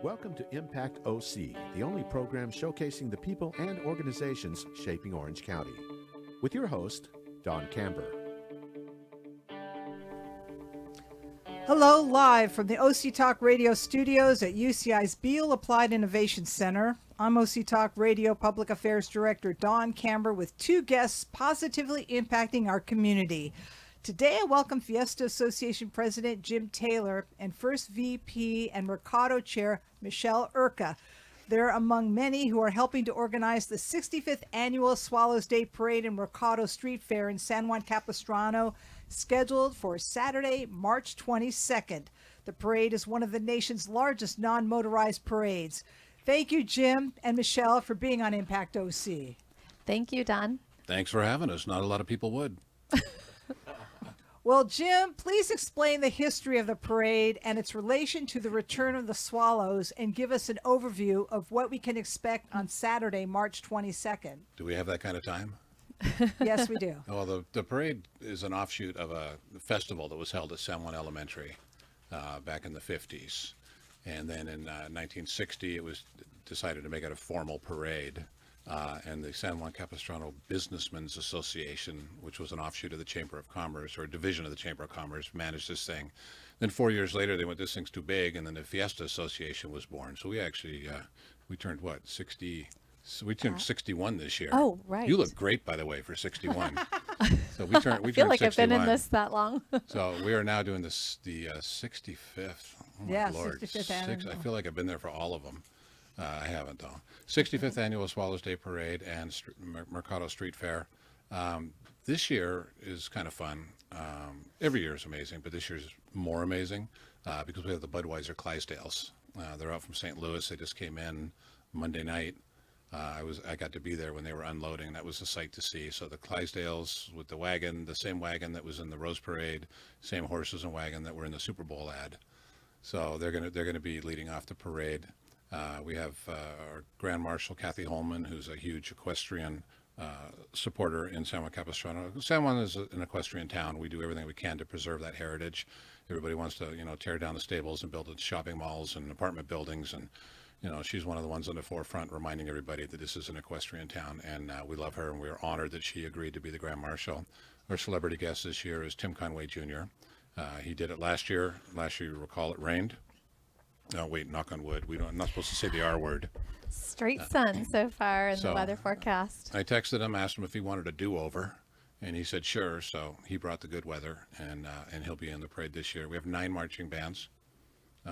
Welcome to Impact OC, the only program showcasing the people and organizations shaping Orange County. With your host, Don Camber. Hello, live from the OC Talk Radio studios at UCI's Beal Applied Innovation Center. I'm OC Talk Radio Public Affairs Director Don Camber with two guests positively impacting our community. Today I welcome Fiesta Association President Jim Taylor and First VP and Mercado Chair Michelle Erca. They're among many who are helping to organize the 65th Annual Swallows Day Parade and Mercado Street Fair in San Juan Capistrano, scheduled for Saturday, March 22nd. The parade is one of the nation's largest non-motorized parades. Thank you, Jim and Michelle, for being on Impact OC. Thank you, Don. Thanks for having us. Not a lot of people would. Well, Jim, please explain the history of the parade and its relation to the return of the Swallows and give us an overview of what we can expect on Saturday, March 22nd. Do we have that kind of time? Yes, we do. Well, the parade is an offshoot of a festival that was held at San Juan Elementary back in the 50s. And then in 1960, it was decided to make it a formal parade. And the San Juan Capistrano Businessmen's Association, which was an offshoot of the Chamber of Commerce, or a division of the Chamber of Commerce, managed this thing. Then 4 years later, they went, this thing's too big, and then the Fiesta Association was born. So we actually, we turned, 60? So we turned 61 this year. Oh, right. You look great, by the way, for 61. So we turned 61. I feel like I've been in this that long. So we are now doing this, the 65th. Oh, my Lord. 65th annual. I feel like I've been there for all of them. I haven't, though. 65th Annual Swallows Day Parade and Mercado Street Fair. This year is kind of fun. Every year is amazing, but this year is more amazing because we have the Budweiser Clydesdales. They're out from St. Louis. They just came in Monday night. I got to be there when they were unloading. That was a sight to see. So the Clydesdales with the wagon, the same wagon that was in the Rose Parade, same horses and wagon that were in the Super Bowl ad. So they're gonna be leading off the parade. We have our Grand Marshal, Kathy Holman, who's a huge equestrian supporter in San Juan Capistrano. San Juan is an equestrian town. We do everything we can to preserve that heritage. Everybody wants to, tear down the stables and build shopping malls and apartment buildings. And, she's one of the ones on the forefront reminding everybody that this is an equestrian town. And we love her, and we're honored that she agreed to be the Grand Marshal. Our celebrity guest this year is Tim Conway Jr. He did it last year. Last year, you recall, it rained. Oh, wait, knock on wood. I'm not supposed to say the R word. Straight sun so far in the weather forecast. I texted him, asked him if he wanted a do-over, and he said sure. So he brought the good weather, and he'll be in the parade this year. We have 9 marching bands,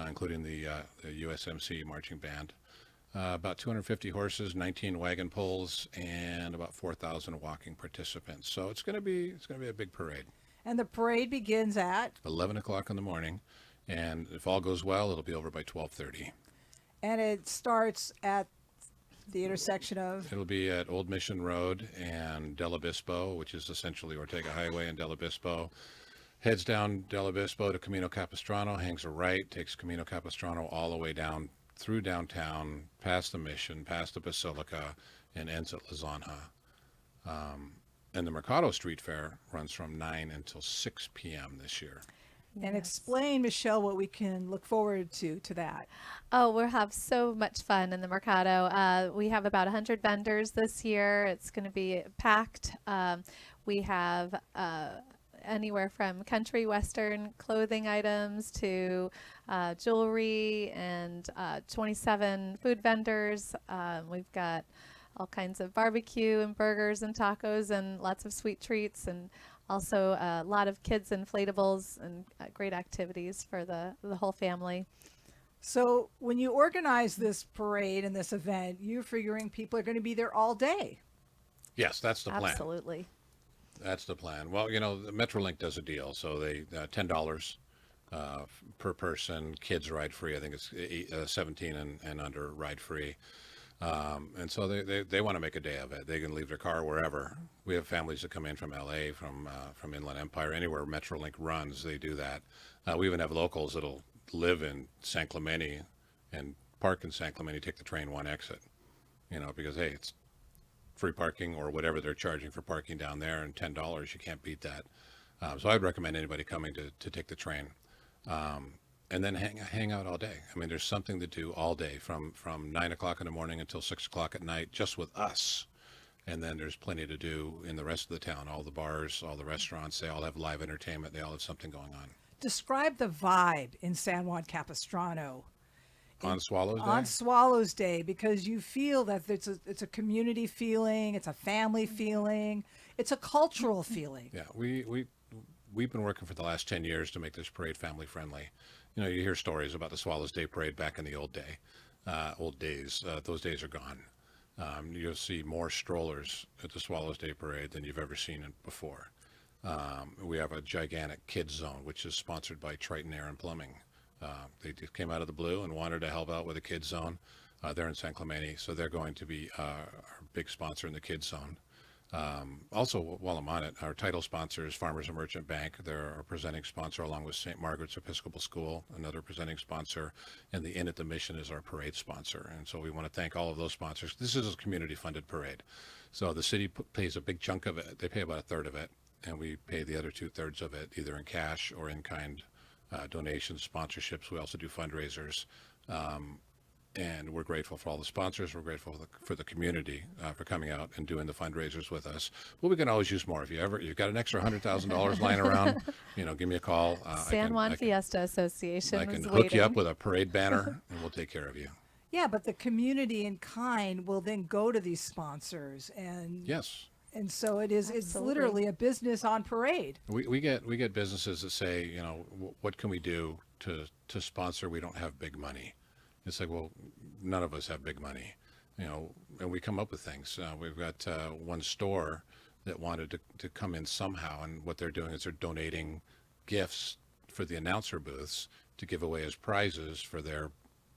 including the USMC marching band. About 250 horses, 19 wagon pulls, and about 4,000 walking participants. So it's going to be a big parade. And the parade begins at 11 o'clock in the morning. And if all goes well, it'll be over by 12:30. And it starts at the intersection of? It'll be at Old Mission Road and Del Obispo, which is essentially Ortega Highway and Del Obispo. Heads down Del Obispo to Camino Capistrano, hangs a right, takes Camino Capistrano all the way down through downtown, past the Mission, past the Basilica, and ends at La Zanja. And the Mercado Street Fair runs from 9 until 6 p.m. this year. And explain, Michelle, what we can look forward to that. Oh, we'll have so much fun in the Mercado. We have about 100 vendors this year. It's going to be packed. We have anywhere from country western clothing items to jewelry and 27 food vendors. We've got all kinds of barbecue and burgers and tacos and lots of sweet treats, and also a lot of kids inflatables and great activities for the whole family. So when you organize this parade and this event, you're figuring people are going to be there all day. Yes, that's the plan. Absolutely. That's the plan. Well, the Metrolink does a deal. So they $10 per person. Kids ride free. I think it's 17 and under ride free. And so they want to make a day of it. They can leave their car wherever. We have families that come in from LA, from Inland Empire, anywhere Metrolink runs, they do that. We even have locals that'll live in San Clemente and park in San Clemente, take the train one exit, because, hey, it's free parking or whatever they're charging for parking down there, and $10, you can't beat that. So I'd recommend anybody coming to take the train. and then hang out all day. I mean, there's something to do all day from 9 o'clock in the morning until 6 o'clock at night, just with us. And then there's plenty to do in the rest of the town. All the bars, all the restaurants, they all have live entertainment. They all have something going on. Describe the vibe in San Juan Capistrano On Swallows Day? on Swallows Day, because you feel that it's a community feeling, it's a family feeling, it's a cultural feeling. Yeah, we've been working for the last 10 years to make this parade family friendly. You know, you hear stories about the Swallows Day parade back in the old days. Those days are gone. You'll see more strollers at the Swallows Day parade than you've ever seen before. We have a gigantic kids zone, which is sponsored by Triton Air and Plumbing. They just came out of the blue and wanted to help out with a kids zone. They're in San Clemente, so they're going to be our big sponsor in the kids zone. Also, while I'm on it, our title sponsor is Farmers and Merchant Bank. They're our presenting sponsor, along with St. Margaret's Episcopal School, another presenting sponsor, and the Inn at the Mission is our parade sponsor. And so we want to thank all of those sponsors. This is a community-funded parade, so the city pays a big chunk of it. They pay about a third of it, and we pay the other 2/3 of it, either in cash or in kind donations, sponsorships. We also do fundraisers. And we're grateful for all the sponsors. We're grateful for the community for coming out and doing the fundraisers with us. But we can always use more. If you've got an extra $100,000 lying around, give me a call. San Juan Fiesta Association I can is hook waiting. you up with a parade banner, and we'll take care of you. Yeah, but the community in kind will then go to these sponsors, and Yes. and so it's Absolutely. literally a business on parade. We get businesses that say, what can we do to sponsor? We don't have big money. It's like, well, none of us have big money, and we come up with things. We've got one store that wanted to come in somehow, and what they're doing is they're donating gifts for the announcer booths to give away as prizes for their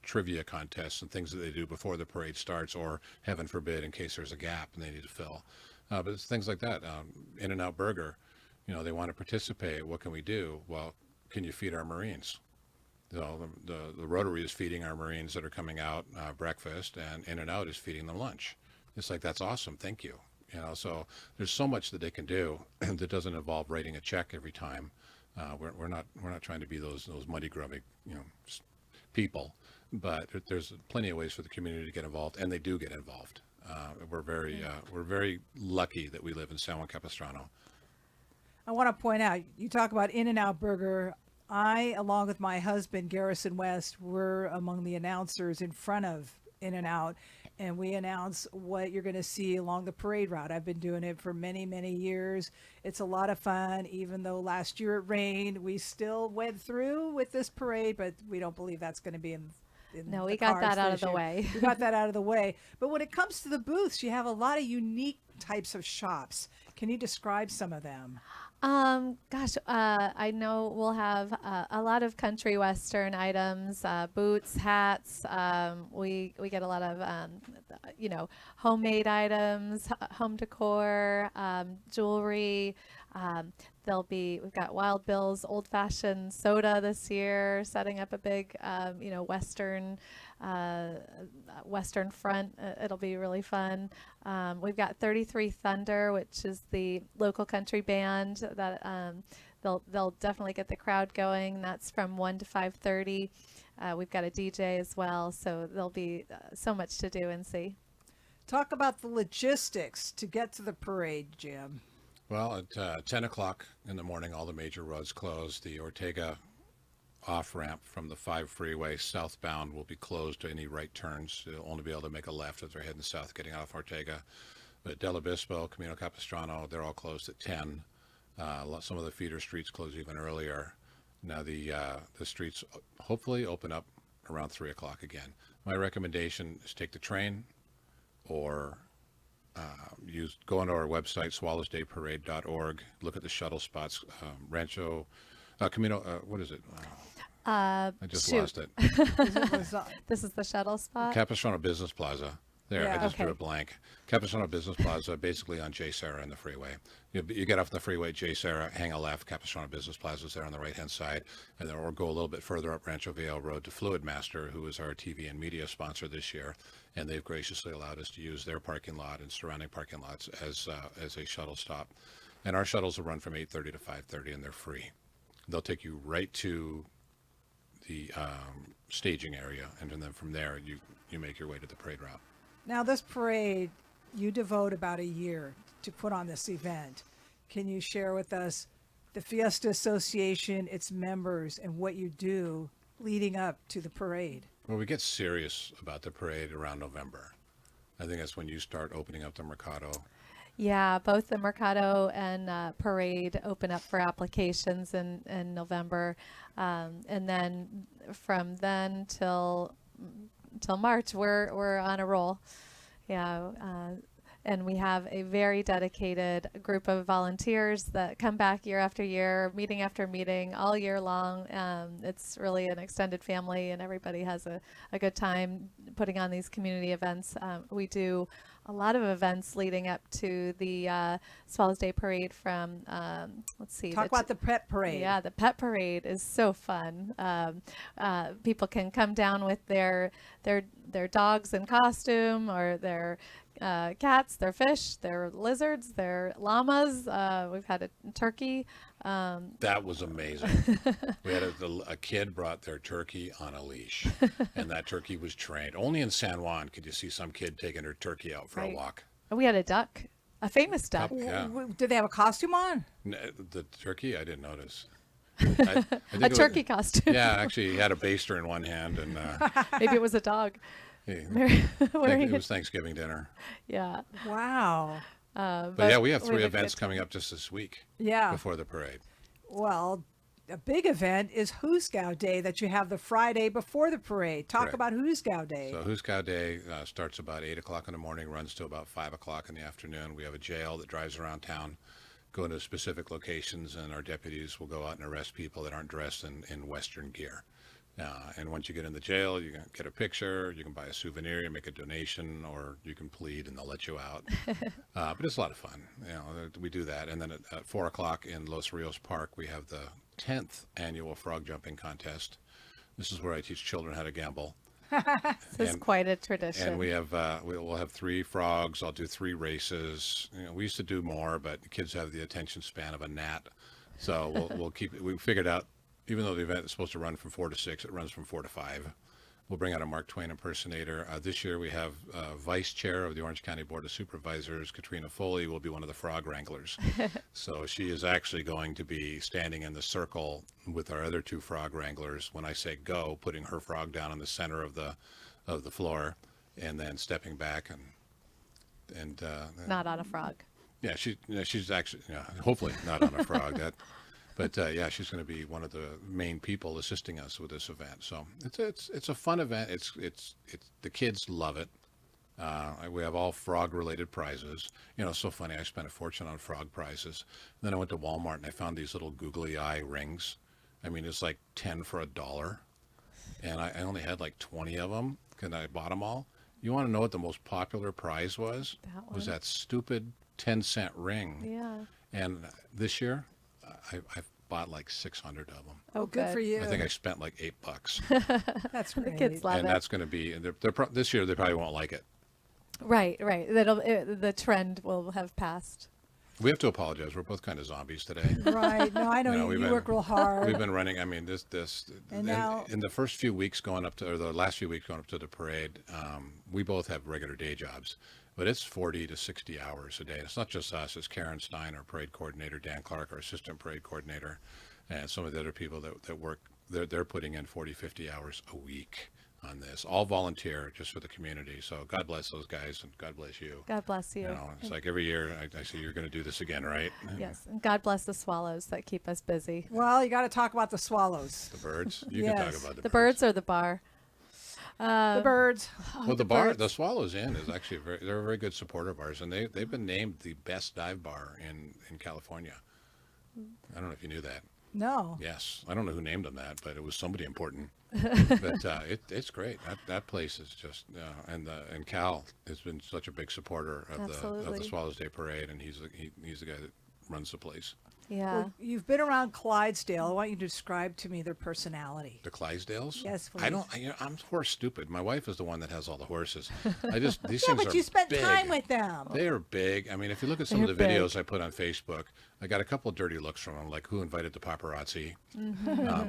trivia contests and things that they do before the parade starts, or heaven forbid, in case there's a gap and they need to fill. But it's things like that. In-N-Out Burger, they want to participate. What can we do? Well, can you feed our Marines? So the Rotary is feeding our Marines that are coming out breakfast, and In-N-Out is feeding them lunch. It's like, that's awesome. Thank you. So there's so much that they can do that doesn't involve writing a check every time. We're not trying to be those money grubbing people, but there's plenty of ways for the community to get involved, and they do get involved. We're very lucky that we live in San Juan Capistrano. I want to point out, you talk about In-N-Out Burger. I, along with my husband, Garrison West, were among the announcers in front of In-N-Out, and we announce what you're going to see along the parade route. I've been doing it for many, many years. It's a lot of fun. Even though last year it rained, we still went through with this parade, but we don't believe that's going to be in No, the we got cards that out this of the year. way. We got that out of the way. But when it comes to the booths, you have a lot of unique types of shops. Can you describe some of them? I know we'll have a lot of country western items, boots, hats. We get a lot of homemade items, home decor, jewelry. We've got Wild Bill's old fashioned soda this year, setting up a big western front. It'll be really fun. We've got 33 Thunder, which is the local country band that they'll definitely get the crowd going. That's from 1 to 5:30. We've got a DJ as well, so there'll be so much to do and see. Talk about the logistics to get to the parade, Jim. Well, at 10 o'clock in the morning, all the major roads close. The Ortega off-ramp from the 5 freeway southbound will be closed to any right turns. They'll only be able to make a left if they're heading south, getting off Ortega. But Del Obispo, Camino Capistrano, they're all closed at 10. Some of the feeder streets close even earlier. Now the streets hopefully open up around 3 o'clock again. My recommendation is take the train, or go onto our website, swallowsdayparade.org. Look at the shuttle spots. Rancho Camino. What is it? I just lost it. This is the shuttle spot. Capistrano Business Plaza. There, Yeah. I just drew Okay. a blank. Capistrano Business Plaza, basically on J. Sarah and the freeway. You get off the freeway, J. Sarah, hang a left. Capistrano Business Plaza is there on the right-hand side, and then or go a little bit further up Rancho Viejo Road to Fluid Master, who is our TV and media sponsor this year, and they've graciously allowed us to use their parking lot and surrounding parking lots as a shuttle stop. And our shuttles will run from 8:30 to 5:30, and they're free. They'll take you right to the staging area, and then from there you make your way to the parade route. Now, this parade, you devote about a year to put on this event. Can you share with us the Fiesta Association, its members, and what you do leading up to the parade? Well, we get serious about the parade around November. I think that's when you start opening up the Mercado. Yeah, both the Mercado and Parade open up for applications in November, and then from then till March, we're on a roll. Yeah, and we have a very dedicated group of volunteers that come back year after year, meeting after meeting, all year long. It's really an extended family, and everybody has a good time putting on these community events. We do a lot of events leading up to the Swallows Day Parade from, let's see. Talk about the pet parade. Yeah, the pet parade is so fun. People can come down with their dogs in costume, or their cats, their fish, their lizards, their llamas. We've had a turkey. That was amazing. We had a kid brought their turkey on a leash, and that turkey was trained. Only in San Juan could you see some kid taking her turkey out for a walk. We had a duck, a famous duck. Yeah. Did they have a costume on? The turkey, I didn't notice. I think A turkey costume. Yeah, actually, he had a baster in one hand, and Maybe it was a dog. it was Thanksgiving dinner. Yeah. Wow. But yeah, we have 3 events coming up just this week. Yeah. Before the parade. Well, a big event is Hoosgow Day that you have the Friday before the parade. Talk Correct. about Hoosgow Day. So Hoosgow Day starts about 8 o'clock in the morning, runs to about 5 o'clock in the afternoon. We have a jail that drives around town, going to specific locations, and our deputies will go out and arrest people that aren't dressed in Western gear. And once you get in the jail, you can get a picture, you can buy a souvenir, you make a donation, or you can plead and they'll let you out. But it's a lot of fun. We do that. And then at 4 o'clock in Los Rios Park, we have the 10th annual frog jumping contest. This is where I teach children how to gamble. This is quite a tradition. And we have we'll have 3 frogs. I'll do 3 races. We used to do more, but the kids have the attention span of a gnat. So we'll keep it. We figured out, even though the event is supposed to run from 4 to 6, it runs from 4 to 5. We'll bring out a Mark Twain impersonator. This year we have Vice Chair of the Orange County Board of Supervisors, Katrina Foley, will be one of the frog wranglers. So she is actually going to be standing in the circle with our other 2 frog wranglers. When I say go, putting her frog down in the center of the floor, and then stepping back and Not on a frog. yeah, she's actually hopefully not on a frog. But yeah, she's going to be one of the main people assisting us with this event. So it's a fun event. It's the kids love it. We have all frog related prizes. It's so funny. I spent a fortune on frog prizes. Then I went to Walmart and I found these little googly eye rings. I mean, it's like 10 for $1, and I only had like 20 of them because I bought them all. You want to know what the most popular prize was? Was that stupid 10-cent ring. Yeah. And this year, I've bought like 600 of them. Oh, good for you. I think I spent like $8. That's The great. kids love And it. that's going to be, this year they probably won't like it. Right. The trend will have passed. We have to apologize. We're both kind of zombies today. Right. No, I know you work real hard. We've been running. I mean, And now- in the first few weeks going up to, or the last few weeks going up to the parade, we both have regular day jobs, but it's 40 to 60 hours a day. It's not just us. It's Karen Stein, our parade coordinator, Dan Clark, our assistant parade coordinator, and some of the other people that work. They're putting in 40, 50 hours a week on this, all volunteer, just for the community. So God bless those guys, and God bless you. God bless you. It's like every year I say, you're going to do this again, right? Yes. And God bless the swallows that keep us busy. Well, you got to talk about the swallows. The birds. You can Yes. talk about The birds or the bar? The birds. Well, the Swallows Inn is actually they're a very good supporter of ours, and they've been named the best dive bar in California. I don't know if you knew that. No. Yes, I don't know who named them that, but it was somebody important. But it's great. That place is just and Cal has been such a big supporter of the Absolutely. Swallows Day Parade, and he's the guy that runs the place. Yeah. Well, you've been around Clydesdale. I want you to describe to me their personality. The Clydesdales? Yes, please. I'm horse stupid. My wife is the one that has all the horses. These Yeah, things but are you spent big. time with them. They are big. I mean, if you look at some of the They're big. videos I put on Facebook, I got a couple of dirty looks from them, like who invited the paparazzi.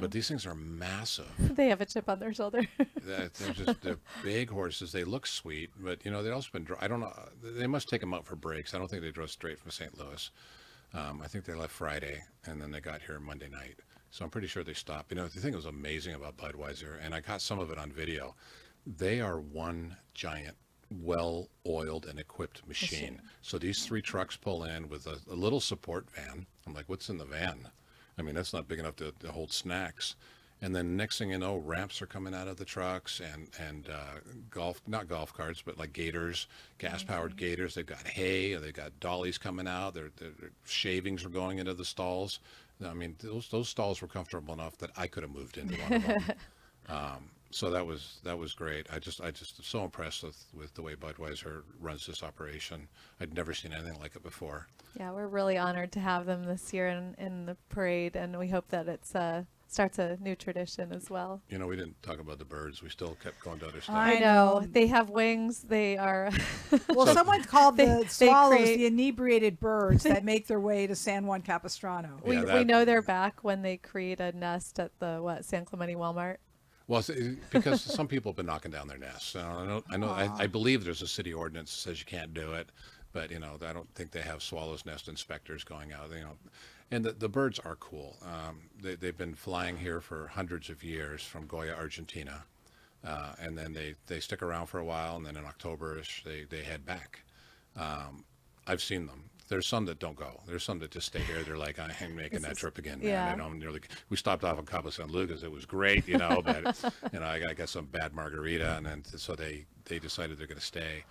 But these things are massive. They have a chip on their shoulder. They're big horses. They look sweet, but they've also been. I don't know. They must take them out for breaks. I don't think they drove straight from St. Louis. I think they left Friday, and then they got here Monday night. So I'm pretty sure they stopped. The thing that was amazing about Budweiser, and I caught some of it on video, they are one giant, well-oiled and equipped machine. So these 3 trucks pull in with a little support van. I'm like, what's in the van? I mean, that's not big enough to hold snacks. And then next thing you know, ramps are coming out of the trucks and not golf carts, but like gators, gas-powered gators. They've got hay, they've got dollies coming out. Their shavings are going into the stalls. I mean, those stalls were comfortable enough that I could have moved into one of them. So that was great. I just am so impressed with the way Budweiser runs this operation. I'd never seen anything like it before. Yeah, we're really honored to have them this year in the parade, and we hope that it's starts a new tradition as well. We didn't talk about the birds. We still kept going to other stuff. I know. They have wings. They are. Well, someone called the swallows create- the inebriated birds that make their way to San Juan Capistrano. We know they're back when they create a nest at the San Clemente Walmart. Well, because some people have been knocking down their nests. I believe there's a city ordinance that says you can't do it, but I don't think they have swallows nest inspectors going out. And the birds are cool. They've been flying here for hundreds of years from Goya, Argentina, and then they stick around for a while, and then in October-ish they head back. I've seen them. There's some that don't go. There's some that just stay here. They're like, I ain't making that trip again, man. Yeah. We stopped off in Cabo San Lucas. It was great, but I got some bad margarita, and then so they decided they're going to stay.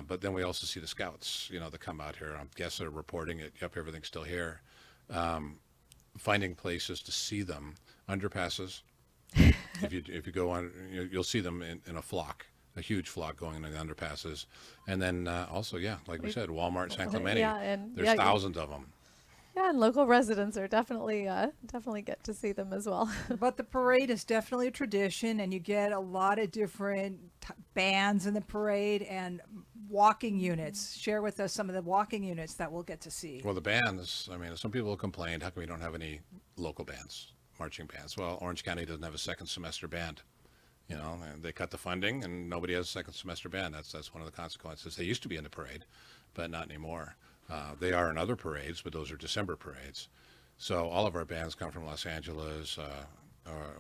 But then we also see the scouts, that come out here. I guess they're reporting it. Yep, everything's still here. Finding places to see them, underpasses. If you go on, you'll see them in a flock. A huge flock going into the underpasses, and then also, like we said, Walmart, San Clemente. There's thousands of them. Yeah, and local residents are definitely get to see them as well. But the parade is definitely a tradition, and you get a lot of different bands in the parade and walking units. Share with us some of the walking units that we'll get to see. Well, the bands. I mean, some people have complained, how come we don't have any local bands, marching bands? Well, Orange County doesn't have a second semester band. And they cut the funding, and nobody has a second semester band. That's one of the consequences. They used to be in the parade, but not anymore. They are in other parades, but those are December parades. So all of our bands come from Los Angeles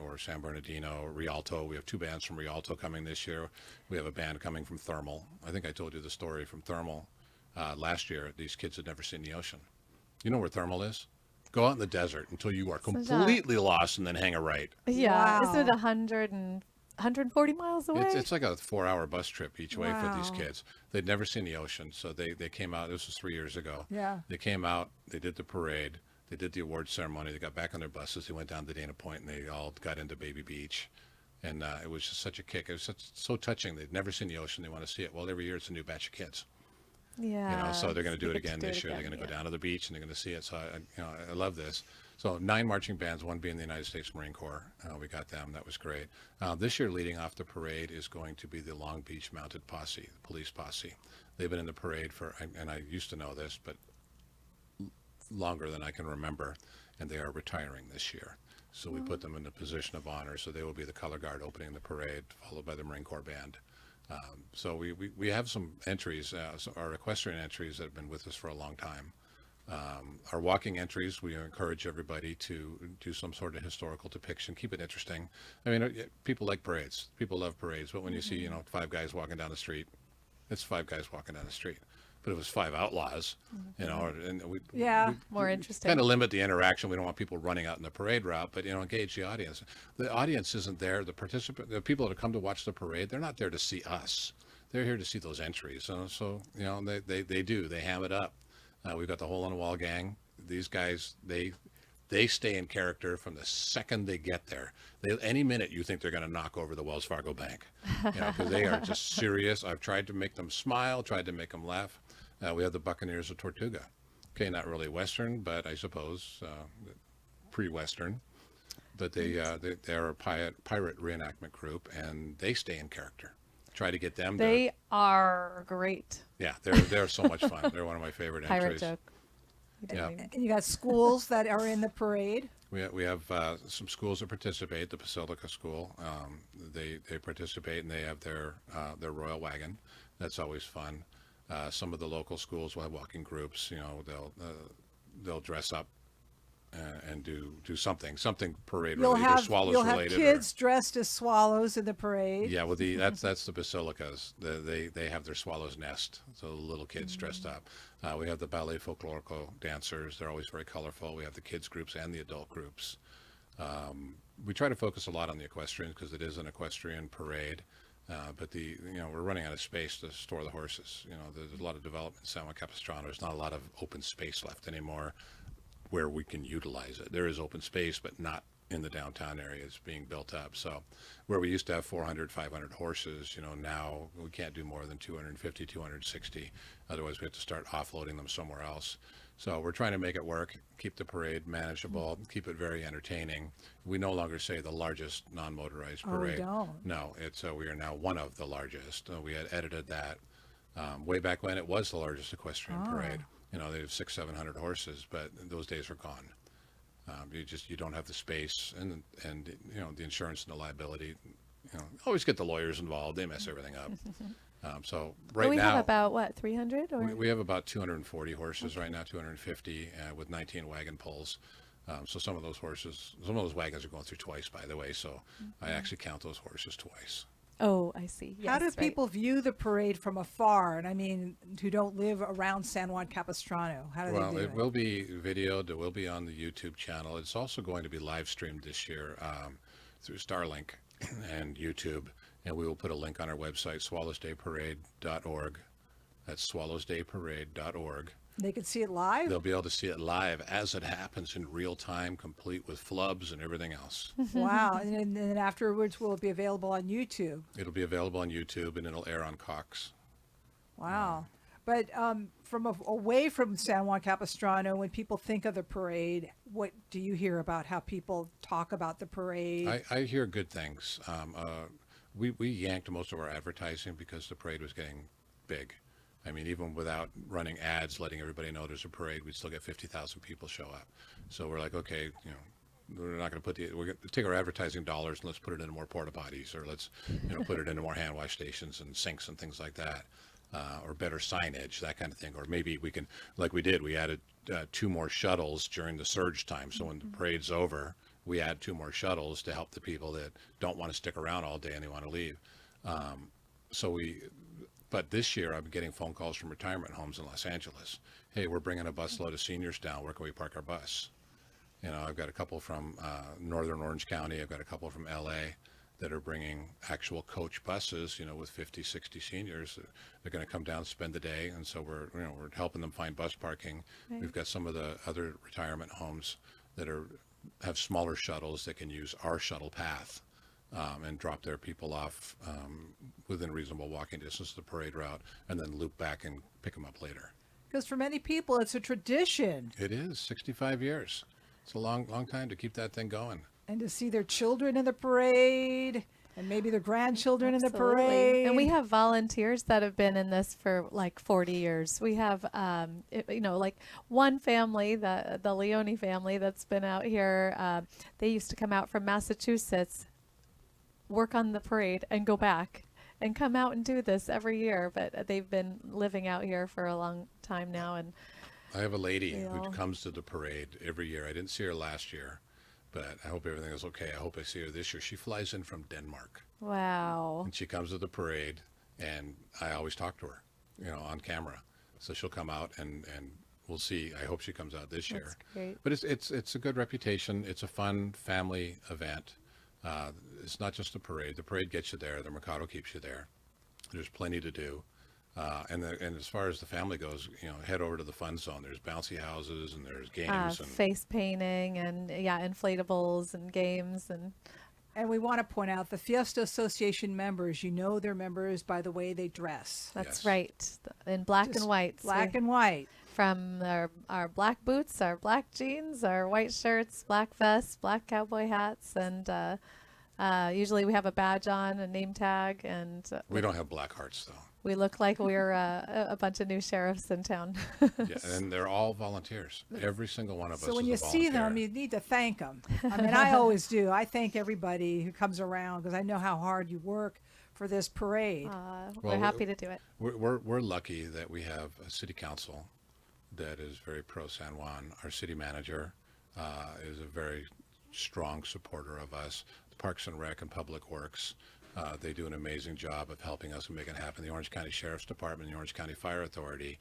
or San Bernardino, Rialto. We have 2 bands from Rialto coming this year. We have a band coming from Thermal. I think I told you the story from Thermal. Last year, these kids had never seen the ocean. You know where Thermal is? Go out in the desert until you are completely lost, and then hang a right. Yeah, Wow. isn't it 140 miles away? It's like a 4-hour bus trip each way for these Wow. kids. They'd never seen the ocean, so they came out. This was 3 years ago. Yeah. They came out, they did the parade, they did the award ceremony, they got back on their buses, they went down to Dana Point, and they all got into Baby Beach. And it was just such a kick. It was so touching. They'd never seen the ocean. They want to see it. Well, every year it's a new batch of kids. Yeah. So they're going to do it they get again do this it year. They're again, going to go yeah. down to the beach, and they're going to see it. So I love this. So 9 marching bands, 1 being the United States Marine Corps. We got them. That was great. This year, leading off the parade is going to be the Long Beach Mounted Posse, the police posse. They've been in the parade for, and I used to know this, but longer than I can remember, and they are retiring this year. So we put them in the position of honor. So they will be the color guard opening the parade, followed by the Marine Corps band. So we have some entries, our equestrian entries that have been with us for a long time. Our walking entries, we encourage everybody to do some sort of historical depiction, keep it interesting. I mean, people like parades. People love parades. But when you see, 5 guys walking down the street, it's 5 guys walking down the street. But it was 5 outlaws, and we More interesting. kind of limit the interaction. We don't want people running out in the parade route, but engage the audience. The audience isn't there. The people that come to watch the parade, they're not there to see us. They're here to see those entries. So they ham it up. We've got the hole in the wall gang. These guys, they stay in character from the second they get there. Any minute you think they're going to knock over the Wells Fargo Bank, because they are just serious. I've tried to make them smile, tried to make them laugh. We have the Buccaneers of Tortuga. Okay, not really Western, but I suppose pre-Western. But they're a pirate reenactment group, and they stay in character. Try to get them. They are great. Yeah, they're so much fun. They're one of my favorite Pirate entries. joke. Yeah. And you got schools that are in the parade. We have some schools that participate. The Basilica School, they participate, and they have their royal wagon. That's always fun. Some of the local schools will have walking groups. You know, they'll dress up and do something parade related, swallows you'll have related. kids dressed as swallows in the parade. Yeah, well, that's the Basilicas. They have their swallow's nest, so the little kids dressed up. We have the ballet folklorico dancers. They're always very colorful. We have the kids groups and the adult groups. We try to focus a lot on the equestrians because it is an equestrian parade. But we're running out of space to store the horses. You know, there's a lot of development in San Juan Capistrano. There's not a lot of open space left anymore where we can utilize it. There is open space, but not in the downtown area. It's being built up. So where we used to have 400, 500 horses, you know, now we can't do more than 250, 260. Otherwise, we have to start offloading them somewhere else. So we're trying to make it work, keep the parade manageable, keep it very entertaining. We no longer say the largest non-motorized parade. Oh, we don't. No, we are now one of the largest. We had edited that way back when it was the largest equestrian parade. You know, they have 600-700 horses, but those days are gone. You don't have the space and you know, the insurance and the liability. You know, always get the lawyers involved. They mess everything up. So right we now have about what, 300? Or we have about 240 horses right now, 250 with 19 wagon pulls. So some of those wagons are going through twice, by the way. So I actually count those horses twice. Oh, I see. How do Yes, right. people view the parade from afar? And I mean, who don't live around San Juan Capistrano? How do they Well, do it will be videoed. It will be on the YouTube channel. It's also going to be live streamed this year through Starlink and YouTube. And we will put a link on our website, swallowsdayparade.org. That's swallowsdayparade.org. They can see it live? They'll be able to see it live as it happens in real time, complete with flubs and everything else. Wow. And then afterwards, will it be available on YouTube? It'll be available on YouTube, and it'll air on Cox. Wow. But away from San Juan Capistrano, when people think of the parade, what do you hear about how people talk about the parade? I hear good things. We yanked most of our advertising because the parade was getting big. I mean, even without running ads, letting everybody know there's a parade, we'd still get 50,000 people show up. So we're like, okay, you know, we're not going to we're going to take our advertising dollars and let's put it into more porta potties, or let's, you know, put it into more hand wash stations and sinks and things like that, or better signage, that kind of thing. Or maybe we can, like we did, we added 2 more shuttles during the surge time. So when the parade's over, we add 2 more shuttles to help the people that don't want to stick around all day and they want to leave. But this year, I'm getting phone calls from retirement homes in Los Angeles. Hey, we're bringing a busload of seniors down. Where can we park our bus? You know, I've got a couple from northern Orange County. I've got a couple from LA that are bringing actual coach buses, you know, with 50, 60 seniors. They're going to come down, spend the day. And so we're helping them find bus parking. Right. We've got some of the other retirement homes that have smaller shuttles that can use our shuttle path. And drop their people off within reasonable walking distance of the parade route, and then loop back and pick them up later. Because for many people, it's a tradition. It is 65 years. It's a long time to keep that thing going. And to see their children in the parade, and maybe their grandchildren in the Absolutely. parade. And we have volunteers that have been in this for like 40 years. We have, like one family, the Leone family that's been out here. They used to come out from Massachusetts, work on the parade, and go back and come out and do this every year. But they've been living out here for a long time now. And I have a lady who comes to the parade every year. I didn't see her last year, but I hope everything is okay. I hope I see her this year. She flies in from Denmark. wow. And she comes to the parade, and I always talk to her, you know, on camera. So she'll come out, and we'll see. I hope she comes out this year. That's great. But it's a good reputation. It's a fun family event. It's not just a parade. The parade gets you there. The Mercado keeps you there. There's plenty to do. And as far as the family goes, you know, head over to the fun zone. There's bouncy houses and there's games. And Face painting and inflatables and games And we want to point out the Fiesta Association members, you know they're members by the way they dress. that's Yes. right. In black Just and white. Black and white. from our black boots, our black jeans, our white shirts, black vests, black cowboy hats, and usually we have a badge on, a name tag, and We don't have black hearts, though. we look like we're a bunch of new sheriffs in town. Yeah, and they're all volunteers. Every single one of us So when is you a see them, volunteer. you need to thank them. I mean, I always do. I thank everybody who comes around because I know how hard you work for this parade. We're happy to do it. We're lucky that we have a city council that is very pro San Juan. Our city manager is a very strong supporter of us. The Parks and Rec and Public Works, they do an amazing job of helping us and making it happen. The Orange County Sheriff's Department, the Orange County Fire Authority,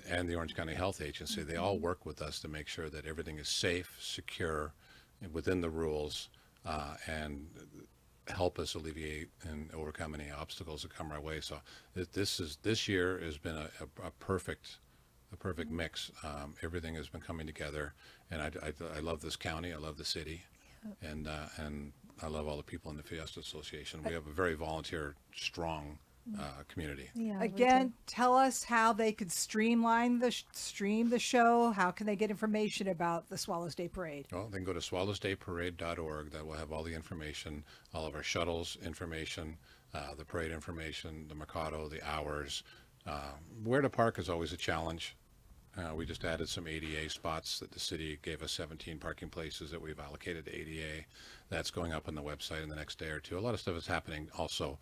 and the Orange County Health Agency, they all work with us to make sure that everything is safe, secure, and within the rules, and help us alleviate and overcome any obstacles that come our way. So this year has been a perfect mix. Everything has been coming together, and I love this county. I love the city, and I love all the people in the Fiesta Association. We have a very volunteer, strong community. Yeah. we do. Again, tell us how they could stream the show. How can they get information about the Swallows Day Parade? Well, they can go to swallowsdayparade.org. That will have all the information, all of our shuttles information, the parade information, the Mercado, the hours. Where to park is always a challenge. We just added some ADA spots that the city gave us 17 parking places that we've allocated to ADA. That's going up on the website in the next day or two. A lot of stuff is happening also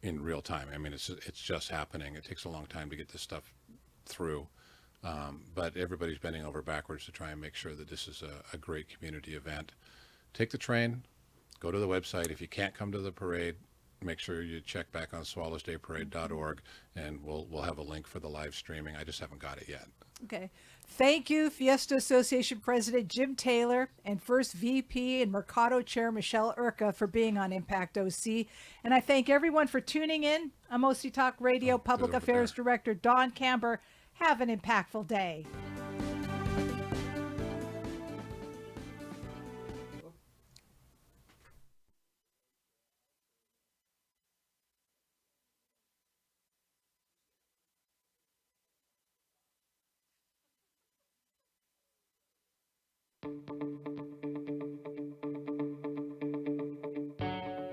in real time. I mean, it's just happening. It takes a long time to get this stuff through. But everybody's bending over backwards to try and make sure that this is a great community event. Take the train, go to the website. If you can't come to the parade, make sure you check back on swallowsdayparade.org, and we'll have a link for the live streaming. I just haven't got it yet. Okay. Thank you, Fiesta Association President Jim Taylor and First VP and Mercado Chair Michelle Erca for being on Impact OC. And I thank everyone for tuning in. I'm OC Talk Radio Public over Affairs there. Director Don Camber. Have an impactful day.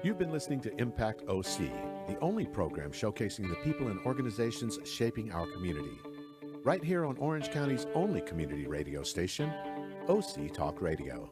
You've been listening to Impact OC, the only program showcasing the people and organizations shaping our community. Right here on Orange County's only community radio station, OC Talk Radio.